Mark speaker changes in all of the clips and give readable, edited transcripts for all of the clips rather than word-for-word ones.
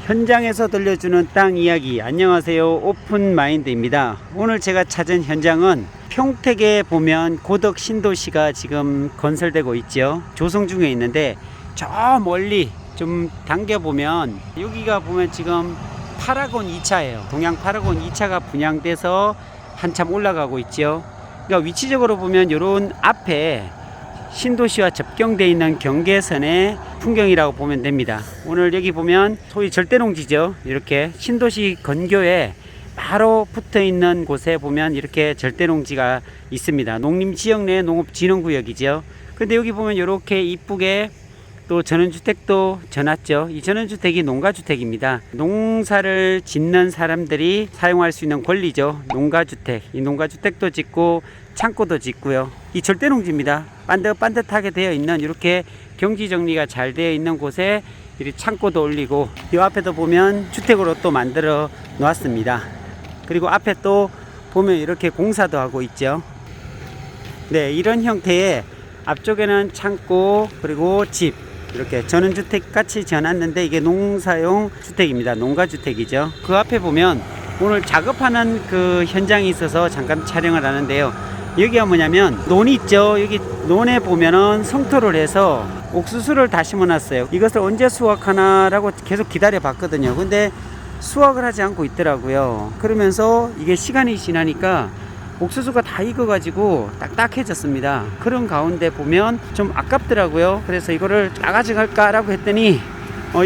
Speaker 1: 현장에서 들려주는 땅 이야기. 안녕하세요, 오픈마인드입니다. 오늘 제가 찾은 현장은 평택에 보면 고덕 신도시가 지금 건설되고 있죠. 조성 중에 있는데 저 멀리 좀 당겨보면 여기가 보면 지금 파라곤 2차예요 동양 파라곤 2차가 분양돼서 한참 올라가고 있죠. 그러니까 위치적으로 보면 이런 앞에 신도시와 접경되어 있는 경계선의 풍경이라고 보면 됩니다. 오늘 여기 보면 소위 절대농지죠. 이렇게 신도시 건교에 바로 붙어 있는 곳에 보면 이렇게 절대농지가 있습니다. 농림지역 내 농업진흥구역이죠. 근데 여기 보면 이렇게 이쁘게 또 전원주택도 져놨죠. 이 전원주택이 농가주택입니다. 농사를 짓는 사람들이 사용할 수 있는 권리죠. 농가주택. 이 농가주택도 짓고 창고도 짓고요. 이 절대농지입니다. 반듯반듯하게 되어 있는 이렇게 경지정리가 잘 되어 있는 곳에 이 창고도 올리고 이 앞에도 보면 주택으로 또 만들어 놓았습니다. 그리고 앞에 또 보면 이렇게 공사도 하고 있죠. 네, 이런 형태의 앞쪽에는 창고 그리고 집 이렇게 전원주택 같이 지어놨는데 이게 농사용 주택입니다. 농가주택이죠. 그 앞에 보면 오늘 작업하는 그 현장이 있어서 잠깐 촬영을 하는데요. 여기가 뭐냐면 논이 있죠. 여기 논에 보면은 성토를 해서 옥수수를 다 심어놨어요. 이것을 언제 수확하나라고 계속 기다려 봤거든요. 근데 수확을 하지 않고 있더라고요. 그러면서 이게 시간이 지나니까 옥수수가 다 익어가지고 딱딱해졌습니다. 그런 가운데 보면 좀 아깝더라고요. 그래서 이거를 따가져갈까라고 했더니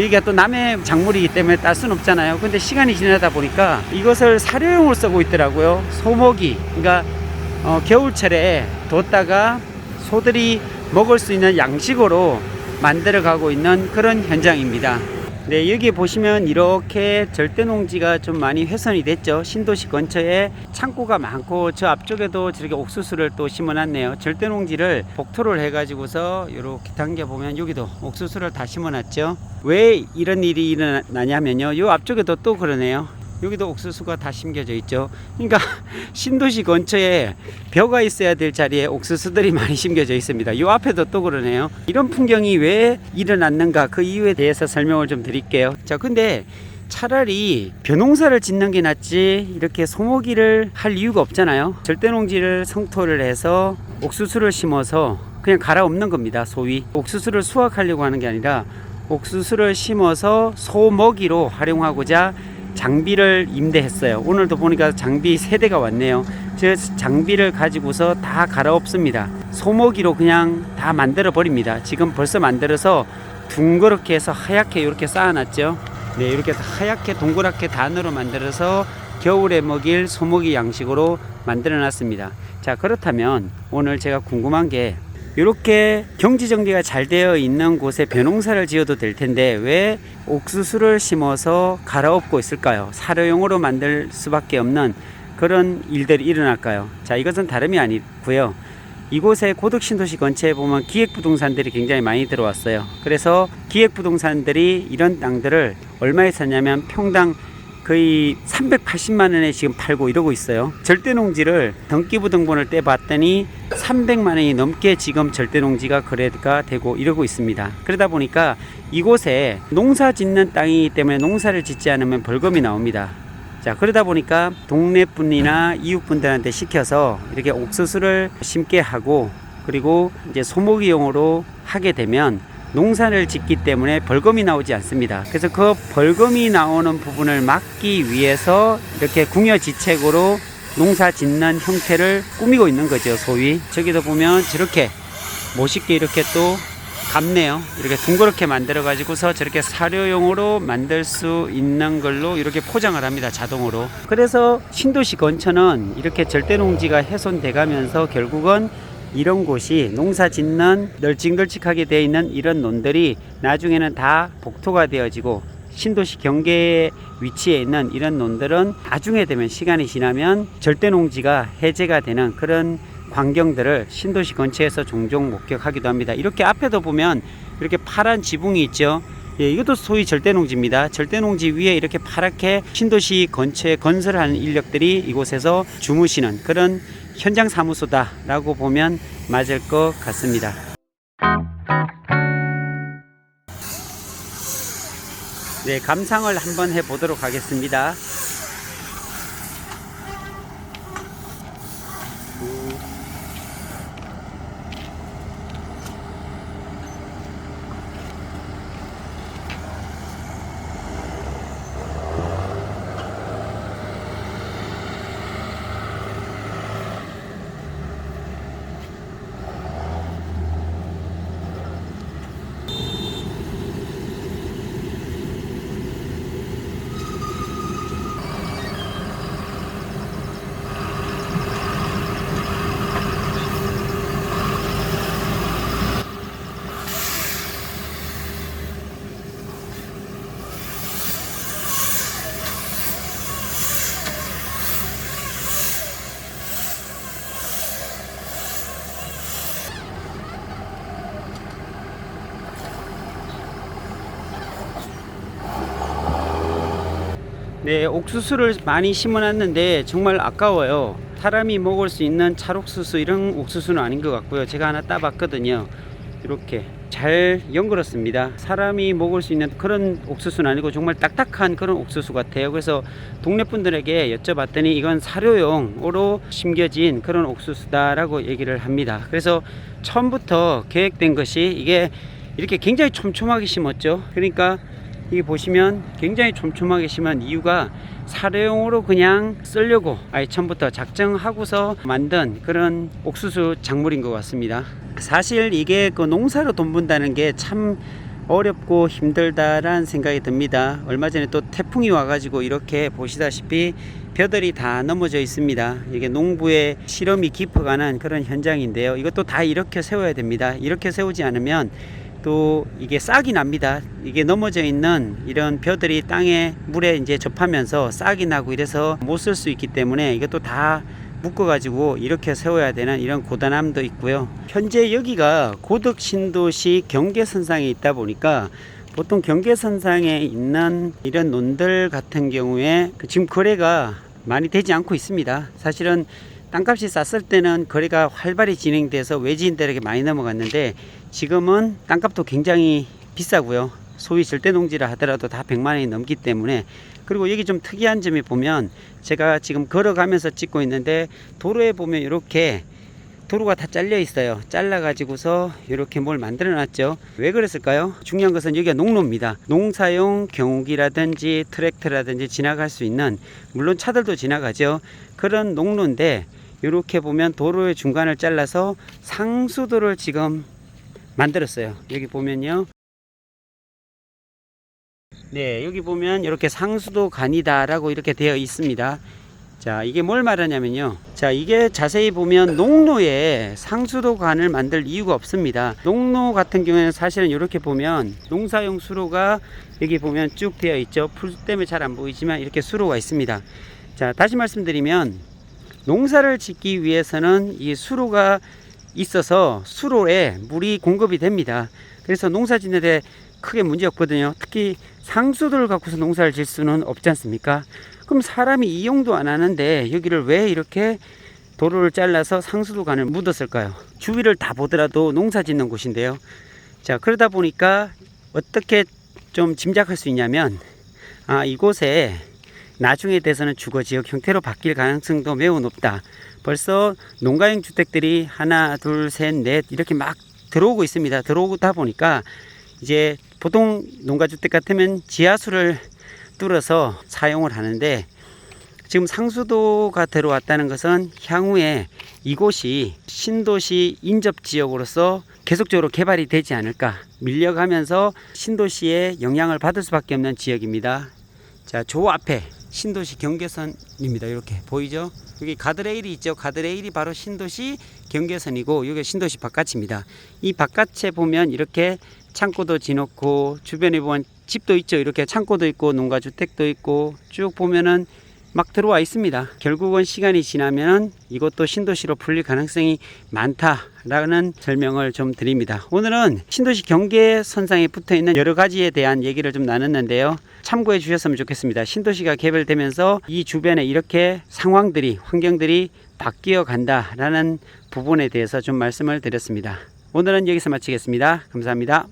Speaker 1: 이게 또 남의 작물이기 때문에 딸 수는 없잖아요. 근데 시간이 지나다 보니까 이것을 사료용으로 쓰고 있더라고요. 소모기, 그러니까 겨울철에 뒀다가 소들이 먹을 수 있는 양식으로 만들어 가고 있는 그런 현장입니다. 네, 여기 보시면 이렇게 절대농지가 좀 많이 훼손이 됐죠. 신도시 근처에 창고가 많고 저 앞쪽에도 저렇게 옥수수를 또 심어놨네요. 절대농지를 복토를 해가지고서 이렇게 당겨보면 여기도 옥수수를 다 심어놨죠. 왜 이런 일이 일어나냐면요, 이 앞쪽에도 또 그러네요. 여기도 옥수수가 다 심겨져 있죠. 그러니까 신도시 근처에 벼가 있어야 될 자리에 옥수수들이 많이 심겨져 있습니다. 이 앞에도 또 그러네요. 이런 풍경이 왜 일어났는가, 그 이유에 대해서 설명을 좀 드릴게요. 자, 근데 차라리 벼농사를 짓는 게 낫지 이렇게 소모기를 할 이유가 없잖아요. 절대농지를 성토를 해서 옥수수를 심어서 그냥 갈아엎는 겁니다. 소위 옥수수를 수확하려고 하는 게 아니라 옥수수를 심어서 소먹이로 활용하고자 장비를 임대했어요. 오늘도 보니까 장비 3대가 왔네요. 저 장비를 가지고서 다 갈아엎습니다. 소모기로 그냥 다 만들어 버립니다. 지금 벌써 만들어서 둥그렇게 해서 하얗게 이렇게 쌓아놨죠. 네, 이렇게 하얗게 동그랗게 단으로 만들어서 겨울에 먹일 소모기 양식으로 만들어 놨습니다. 자, 그렇다면 오늘 제가 궁금한 게 이렇게 경지정리가 잘 되어 있는 곳에 벼농사를 지어도 될 텐데 왜 옥수수를 심어서 갈아엎고 있을까요? 사료용으로 만들 수밖에 없는 그런 일들이 일어날까요? 자, 이것은 다름이 아니고요. 이곳에 고덕신도시 근처에 보면 기획부동산들이 굉장히 많이 들어왔어요. 그래서 기획부동산들이 이런 땅들을 얼마에 샀냐면 평당 거의 380만원에 지금 팔고 이러고 있어요. 절대농지를 등기부등본을 떼봤더니 300만원이 넘게 지금 절대농지가 거래가 되고 이러고 있습니다. 그러다 보니까 이곳에 농사 짓는 땅이기 때문에 농사를 짓지 않으면 벌금이 나옵니다. 자, 그러다 보니까 동네 분이나 이웃 분들한테 시켜서 이렇게 옥수수를 심게 하고 그리고 이제 소모기용으로 하게 되면 농사를 짓기 때문에 벌금이 나오지 않습니다. 그래서 그 벌금이 나오는 부분을 막기 위해서 이렇게 궁여지책으로 농사 짓는 형태를 꾸미고 있는 거죠. 소위 저기도 보면 저렇게 멋있게 이렇게 또 감네요. 이렇게 둥그렇게 만들어 가지고서 저렇게 사료용으로 만들 수 있는 걸로 이렇게 포장을 합니다. 자동으로. 그래서 신도시 근처는 이렇게 절대농지가 훼손돼 가면서 결국은 이런 곳이 농사 짓는 널찍널찍하게 되어 있는 이런 논들이 나중에는 다 복토가 되어지고 신도시 경계에 위치해 있는 이런 논들은 나중에 되면 시간이 지나면 절대농지가 해제가 되는 그런 광경들을 신도시 근처에서 종종 목격하기도 합니다. 이렇게 앞에도 보면 이렇게 파란 지붕이 있죠. 예, 이것도 소위 절대농지입니다. 절대농지 위에 이렇게 파랗게 신도시 근처에 건설하는 인력들이 이곳에서 주무시는 그런 현장 사무소다라고 보면 맞을 것 같습니다. 네, 감상을 한번 해보도록 하겠습니다. 네, 옥수수를 많이 심어놨는데 정말 아까워요. 사람이 먹을 수 있는 찰옥수수 이런 옥수수는 아닌 것 같고요. 제가 하나 따봤거든요. 이렇게 잘 연결었습니다. 사람이 먹을 수 있는 그런 옥수수는 아니고 정말 딱딱한 그런 옥수수 같아요. 그래서 동네 분들에게 여쭤봤더니 이건 사료용으로 심겨진 그런 옥수수다라고 얘기를 합니다. 그래서 처음부터 계획된 것이 이게 이렇게 굉장히 촘촘하게 심었죠. 그러니까 이게 보시면 굉장히 촘촘하게 심은 이유가 사료용으로 그냥 쓰려고 아예 처음부터 작정하고서 만든 그런 옥수수 작물인 것 같습니다. 사실 이게 그 농사로 돈 번다는 게 참 어렵고 힘들다라는 생각이 듭니다. 얼마 전에 또 태풍이 와가지고 이렇게 보시다시피 벼들이 다 넘어져 있습니다. 이게 농부의 실험이 깊어가는 그런 현장인데요. 이것도 다 이렇게 세워야 됩니다. 이렇게 세우지 않으면 또 이게 싹이 납니다. 이게 넘어져 있는 이런 벼들이 땅에 물에 이제 접하면서 싹이 나고 이래서 못 쓸 수 있기 때문에 이것도 다 묶어 가지고 이렇게 세워야 되는 이런 고단함도 있고요. 현재 여기가 고덕 신도시 경계선상에 있다 보니까 보통 경계선상에 있는 이런 논들 같은 경우에 지금 거래가 많이 되지 않고 있습니다. 사실은 땅값이 쌌을 때는 거래가 활발히 진행돼서 외지인들에게 많이 넘어갔는데 지금은 땅값도 굉장히 비싸고요. 소위 절대농지라 하더라도 다 100만 원이 넘기 때문에. 그리고 여기 좀 특이한 점이 보면 제가 지금 걸어가면서 찍고 있는데 도로에 보면 이렇게 도로가 다 잘려 있어요. 잘라 가지고서 이렇게 뭘 만들어 놨죠. 왜 그랬을까요? 중요한 것은 여기가 농로입니다. 농사용 경운기라든지 트랙터라든지 지나갈 수 있는, 물론 차들도 지나가죠. 그런 농로인데 이렇게 보면 도로의 중간을 잘라서 상수도를 지금 만들었어요. 여기 보면요. 네, 여기 보면 이렇게 상수도 간이다라고 이렇게 되어 있습니다. 자, 이게 뭘 말하냐면요. 자, 이게 자세히 보면 농로에 상수도 간을 만들 이유가 없습니다. 농로 같은 경우에는 사실은 이렇게 보면 농사용 수로가 여기 보면 쭉 되어 있죠. 풀 때문에 잘 안 보이지만 이렇게 수로가 있습니다. 자, 다시 말씀드리면 농사를 짓기 위해서는 이 수로가 있어서 수로에 물이 공급이 됩니다. 그래서 농사 짓는데 크게 문제 없거든요. 특히 상수도를 갖고서 농사를 질 수는 없지 않습니까? 그럼 사람이 이용도 안 하는데 여기를 왜 이렇게 도로를 잘라서 상수도간을 묻었을까요? 주위를 다 보더라도 농사 짓는 곳인데요. 자, 그러다 보니까 어떻게 좀 짐작할 수 있냐면, 이곳에 나중에 돼서는 주거지역 형태로 바뀔 가능성도 매우 높다. 벌써 농가용 주택들이 하나, 둘, 셋, 넷 이렇게 막 들어오고 있습니다. 들어오다 보니까 이제 보통 농가주택 같으면 지하수를 뚫어서 사용을 하는데 지금 상수도가 들어왔다는 것은 향후에 이곳이 신도시 인접지역으로서 계속적으로 개발이 되지 않을까, 밀려가면서 신도시의 영향을 받을 수밖에 없는 지역입니다. 자, 저 앞에 신도시 경계선입니다. 이렇게 보이죠? 여기 가드레일이 있죠. 가드레일이 바로 신도시 경계선이고 여기 신도시 바깥입니다. 이 바깥에 보면 이렇게 창고도 지놓고 주변에 보면 집도 있죠. 이렇게 창고도 있고 농가주택도 있고 쭉 보면은 막 들어와 있습니다. 결국은 시간이 지나면 이것도 신도시로 풀릴 가능성이 많다라는 설명을 좀 드립니다. 오늘은 신도시 경계선상에 붙어 있는 여러 가지에 대한 얘기를 좀 나눴는데요. 참고해 주셨으면 좋겠습니다. 신도시가 개발되면서 이 주변에 이렇게 상황들이, 환경들이 바뀌어 간다라는 부분에 대해서 좀 말씀을 드렸습니다. 오늘은 여기서 마치겠습니다. 감사합니다.